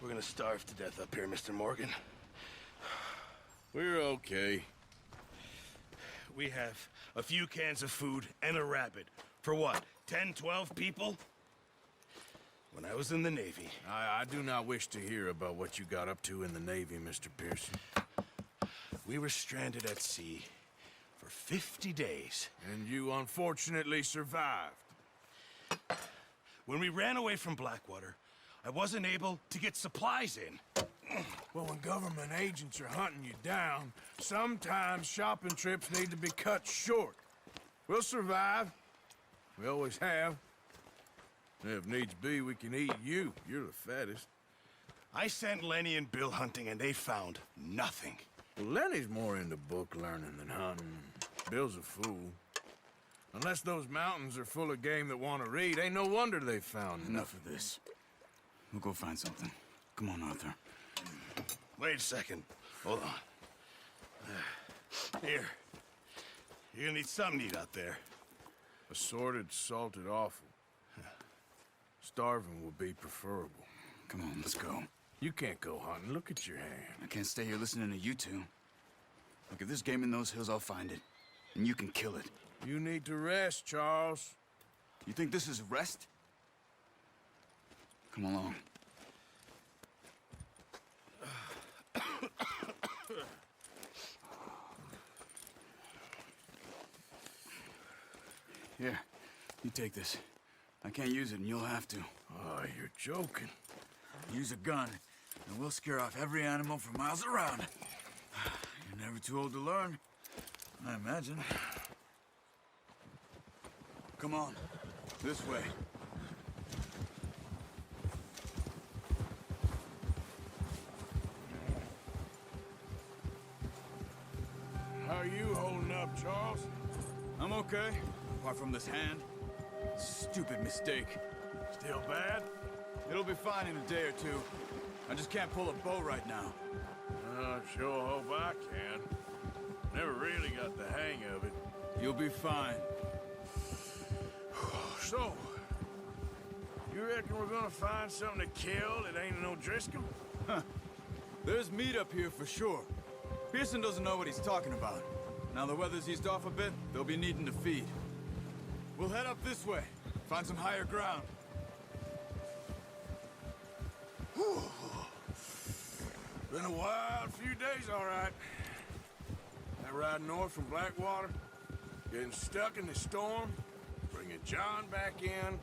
We're gonna starve to death up here, Mr. Morgan. We're okay. We have a few cans of food and a rabbit. For what, 10, 12 people? When I was in the Navy... I do not wish to hear about what you got up to in the Navy, Mr. Pearson. We were stranded at sea for 50 days. And you unfortunately survived. When we ran away from Blackwater, I wasn't able to get supplies in. Well, when government agents are hunting you down, sometimes shopping trips need to be cut short. We'll survive. We always have. If needs be, we can eat you. You're the fattest. I sent Lenny and Bill hunting, and they found nothing. Well, Lenny's more into book learning than hunting. Bill's a fool. Unless those mountains are full of game that want to read, ain't no wonder they found Enough of this. We'll go find something. Come on, Arthur. Wait a second. Hold on. Here. You're gonna need something to eat out there. Assorted, salted offal. Starving would be preferable. Come on, let's go. You can't go hunting. Look at your hand. I can't stay here listening to you two. Look, if there's game in those hills, I'll find it. And you can kill it. You need to rest, Charles. You think this is rest? Come along. Here, you take this. I can't use it, and you'll have to. Oh, you're joking. Use a gun, and we'll scare off every animal for miles around. You're never too old to learn, I imagine. Come on, this way. How are you holding up, Charles? I'm okay, apart from this hand. Stupid mistake. Still bad? It'll be fine in a day or two. I just can't pull a bow right now. I sure hope I can. Never really got the hang of it. You'll be fine. So, you reckon we're gonna find something to kill that ain't no Driscoll? Huh. There's meat up here for sure. Pearson doesn't know what he's talking about. Now the weather's eased off a bit, they'll be needing to feed. We'll head up this way, find some higher ground. Whew. Been a wild few days, all right. That ride north from Blackwater, getting stuck in the storm, bringing John back in.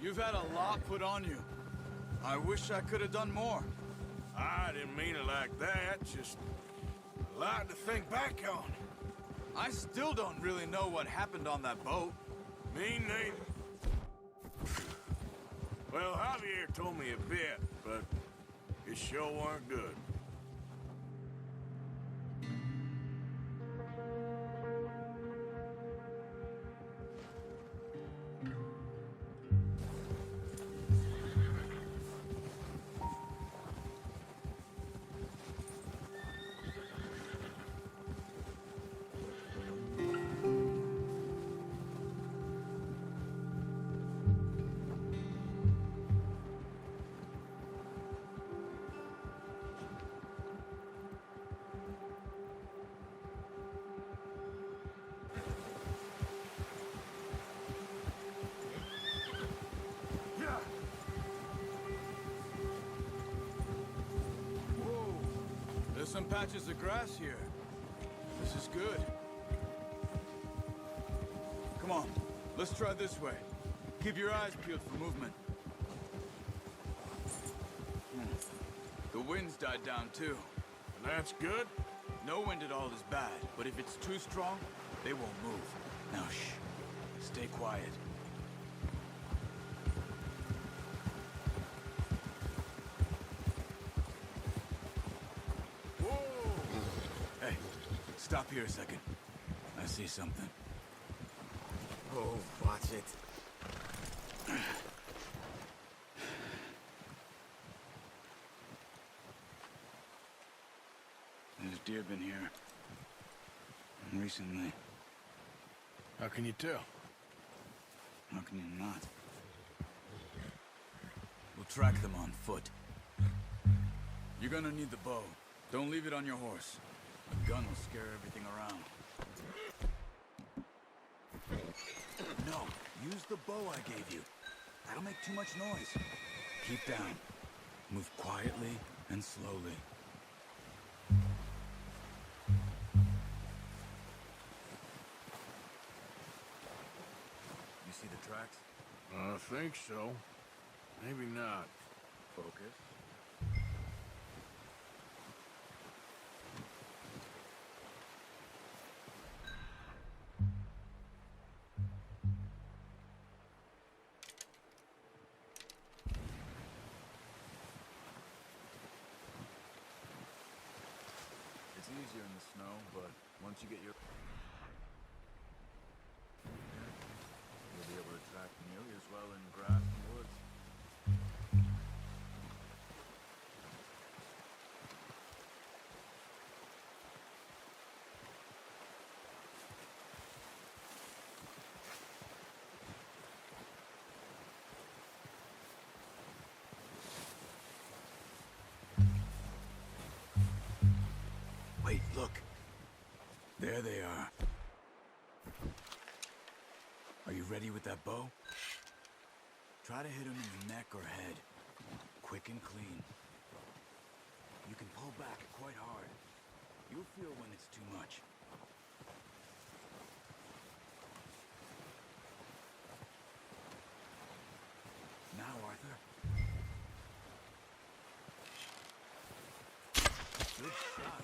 You've had a lot put on you. I wish I could have done more. I didn't mean it like that, just a lot to think back on. I still don't really know what happened on that boat. Me neither. Well, Javier told me a bit, but it sure weren't good. There's some patches of grass here. This is good. Come on, let's try this way. Keep your eyes peeled for movement. The wind's died down too. And that's good? No wind at all is bad, but if it's too strong, they won't move. Now shh, stay quiet. Hey, stop here a second. I see something. Oh, watch it. There's deer been here. Recently. How can you tell? How can you not? We'll track them on foot. You're gonna need the bow. Don't leave it on your horse. A gun will scare everything around. No, use the bow I gave you. That'll make too much noise. Keep down. Move quietly and slowly. You see the tracks? I think so. Maybe not. Focus. It's easier in the snow, but once you get your... You'll be able to track nearly as well in grass and woods. Wait, look. There they are. Are you ready with that bow? Try to hit him in the neck or head. Quick and clean. You can pull back quite hard. You'll feel when it's too much. Now, Arthur. Good shot.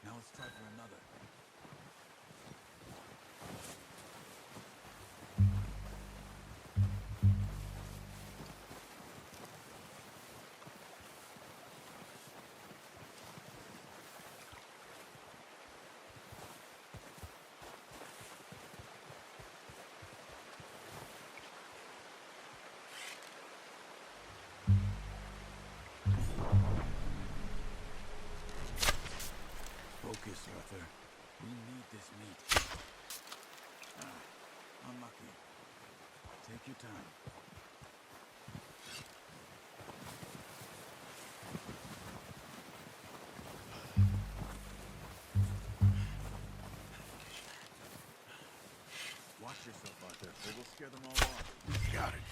Now let's try for another. Focus, Arthur. We need this meat. Unlucky. Take your time. Watch yourself, Arthur, or we'll scare them all off. Got it.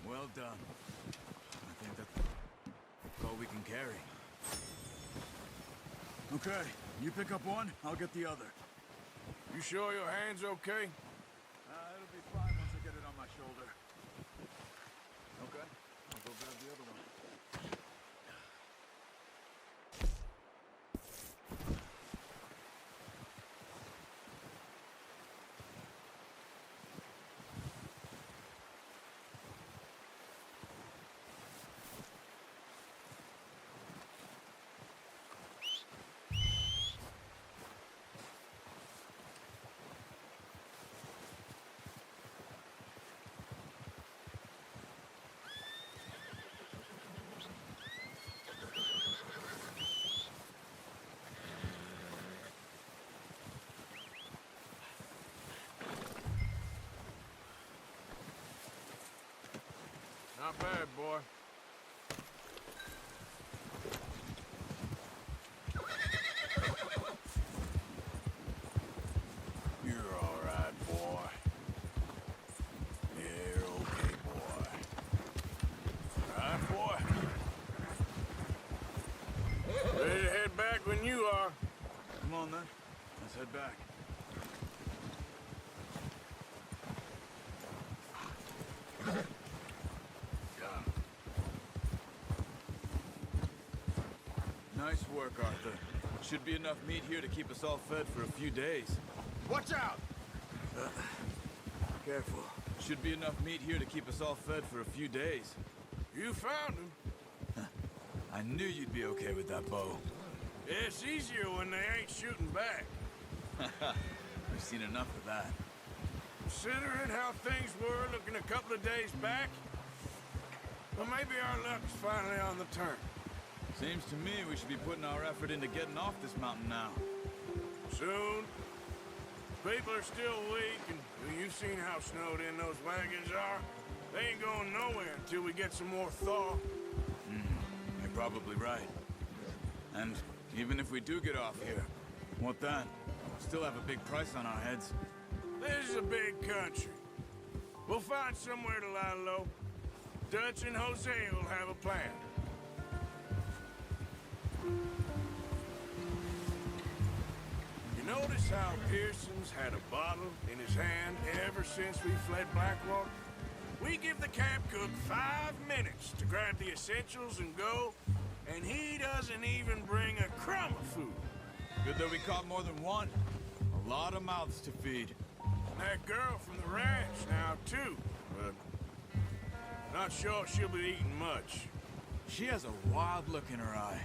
Well done. I think that's all we can carry. Okay, you pick up one, I'll get the other. You sure your hand's okay? It'll be fine once I get it on my shoulder. Okay, I'll go grab the other one. Not bad, boy. You're all right, boy. You're okay, boy. All right, boy. Ready to head back when you are. Come on then, let's head back. Nice work, Arthur. Should be enough meat here to keep us all fed for a few days. Watch out! Careful. Should be enough meat here to keep us all fed for a few days. You found him. I knew you'd be okay with that bow. It's easier when they ain't shooting back. I've seen enough of that. Considering how things were looking a couple of days back, well, maybe our luck's finally on the turn. Seems to me we should be putting our effort into getting off this mountain now. Soon. People are still weak, and well, you've seen how snowed in those wagons are. They ain't going nowhere until we get some more thaw. You're probably right. And even if we do get off here, what then? Still have a big price on our heads. This is a big country. We'll find somewhere to lie low. Dutch and Jose will have a plan. You notice how Pearson's had a bottle in his hand ever since we fled Blackwater? We give the camp cook 5 minutes to grab the essentials and go, and he doesn't even bring a crumb of food. Good that we caught more than one. A lot of mouths to feed. And that girl from the ranch now, too, but not sure she'll be eating much. She has a wild look in her eye.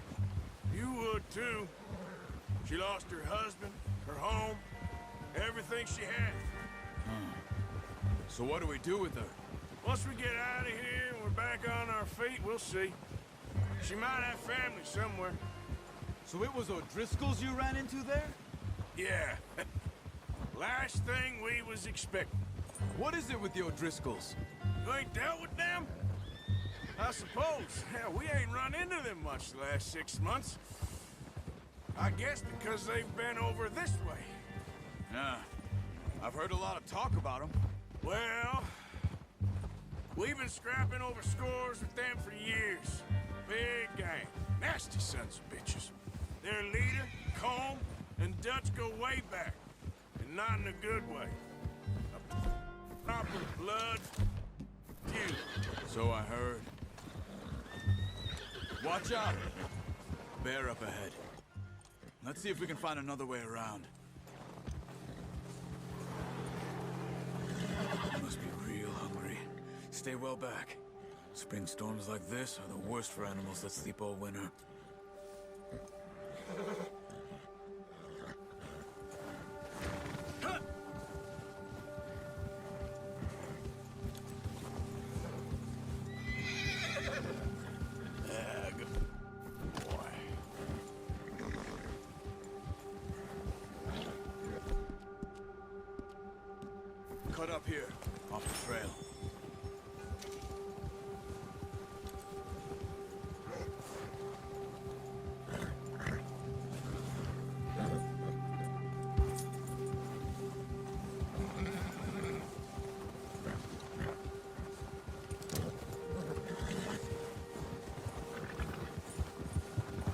You would, too. She lost her husband, her home, everything she had. So what do we do with her? Once we get out of here and we're back on our feet, we'll see. She might have family somewhere. So it was O'Driscoll's you ran into there? Yeah. Last thing we was expecting. What is it with the O'Driscolls? You ain't dealt with them? I suppose. Hell, we ain't run into them much the last 6 months. I guess because they've been over this way. Yeah. I've heard a lot of talk about them. Well, we've been scrapping over scores with them for years. Big gang. Nasty sons of bitches. Their leader, Combe, and Dutch go way back. And not in a good way. A proper blood feud. So I heard. Watch out! Bear up ahead. Let's see if we can find another way around. You must be real hungry. Stay well back. Spring storms like this are the worst for animals that sleep all winter. Cut up here, off the trail.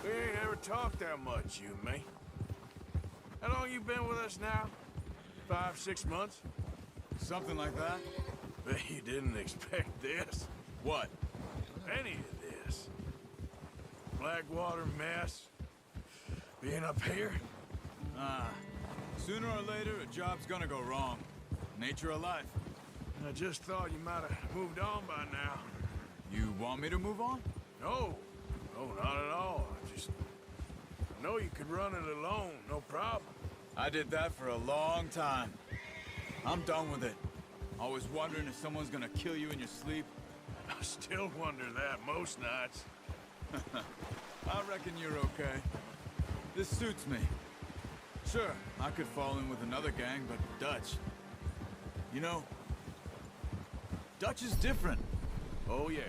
We ain't ever talked that much, you and me. How long you been with us now? 5, 6 months? Something like that? Bet you didn't expect this. What? Any of this. Blackwater mess. Being up here. Sooner or later, a job's gonna go wrong. Nature of life. I just thought you might have moved on by now. You want me to move on? No. No, not at all. I know you could run it alone, no problem. I did that for a long time. I'm done with it. Always wondering if someone's gonna kill you in your sleep. I still wonder that most nights. I reckon you're okay. This suits me. Sure, I could fall in with another gang, but Dutch... You know, Dutch is different. Oh, yes.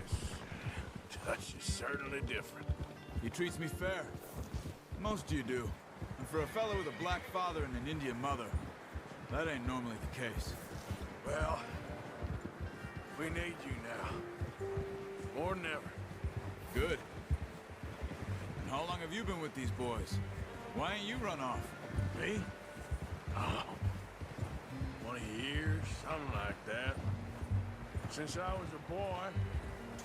Dutch is certainly different. He treats me fair. Most you do. And for a fellow with a black father and an Indian mother, that ain't normally the case. Well, we need you now. More than ever. Good. And how long have you been with these boys? Why ain't you run off? Me? Oh, 20 years, something like that. Since I was a boy.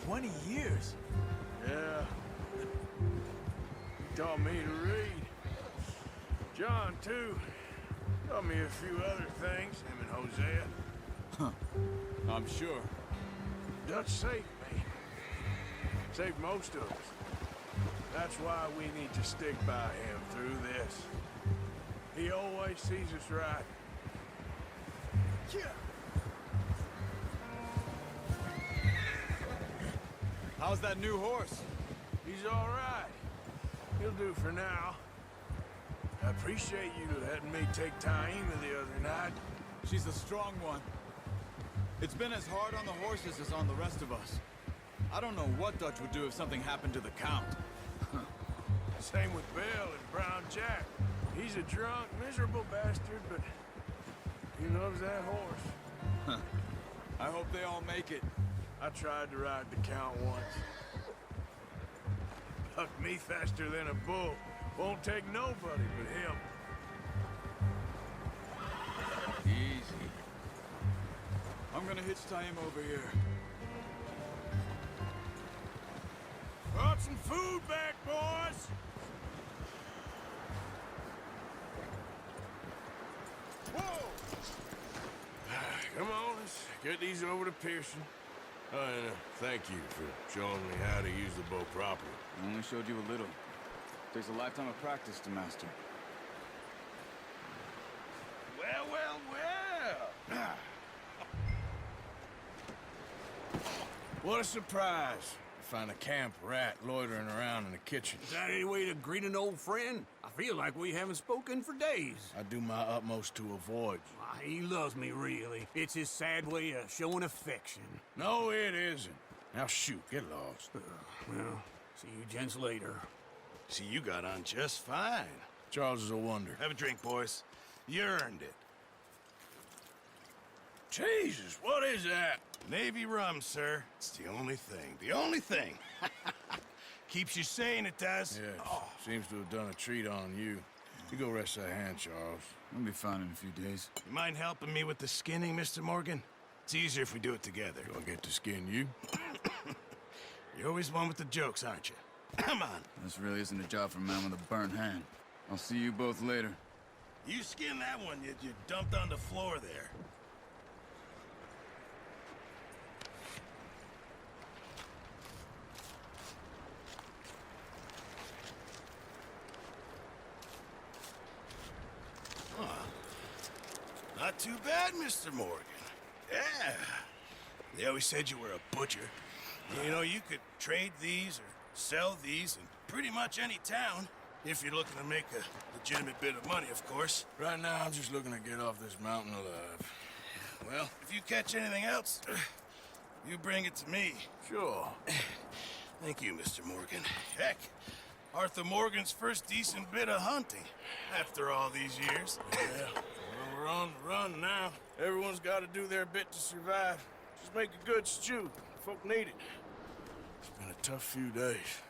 20 years? Yeah. He taught me to read. John, too. Taught me a few other things, him and Hosea. Huh. I'm sure. Dutch saved me. Saved most of us. That's why we need to stick by him through this. He always sees us right. Yeah. How's that new horse? He's all right. He'll do for now. I appreciate you letting me take Taima the other night. She's a strong one. It's been as hard on the horses as on the rest of us. I don't know what Dutch would do if something happened to the Count. Same with Bill and Brown Jack. He's a drunk, miserable bastard, but he loves that horse. I hope they all make it. I tried to ride the Count once. Bucked me faster than a bull. Won't take nobody but him. Easy. I'm gonna hitch tie him over here. Brought some food back, boys! Whoa! Come on, let's get these over to Pearson. Oh, and thank you for showing me how to use the bow properly. I only showed you a little. Takes a lifetime of practice to master. Well, well, well. What a surprise. Find a camp rat loitering around in the kitchen. Is that any way to greet an old friend? I feel like we haven't spoken for days. I do my utmost to avoid you. Why, he loves me, really. It's his sad way of showing affection. No, it isn't. Now shoot, get lost. Well, see you gents later. See, you got on just fine. Charles is a wonder. Have a drink, boys. You earned it. Jesus, what is that? Navy rum, sir. It's the only thing. The only thing. Keeps you sane, it does. Yes, seems to have done a treat on you. You go rest that hand, Charles. I'll be fine in a few days. You mind helping me with the skinning, Mr. Morgan? It's easier if we do it together. Do I get to skin you? You're always one with the jokes, aren't you? Come on. This really isn't a job for a man with a burnt hand. I'll see you both later. You skin that one you dumped on the floor there. Not too bad, Mr. Morgan. Yeah. They always said you were a butcher. You know, you could trade these or sell these in pretty much any town, if you're looking to make a legitimate bit of money, of course. Right now, I'm just looking to get off this mountain alive. Well, if you catch anything else, you bring it to me. Sure. Thank you, Mr. Morgan. Heck, Arthur Morgan's first decent bit of hunting after all these years. Yeah, well, we're on the run now. Everyone's got to do their bit to survive. Just make a good stew. Folk need it. It's been a tough few days.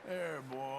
There, boy.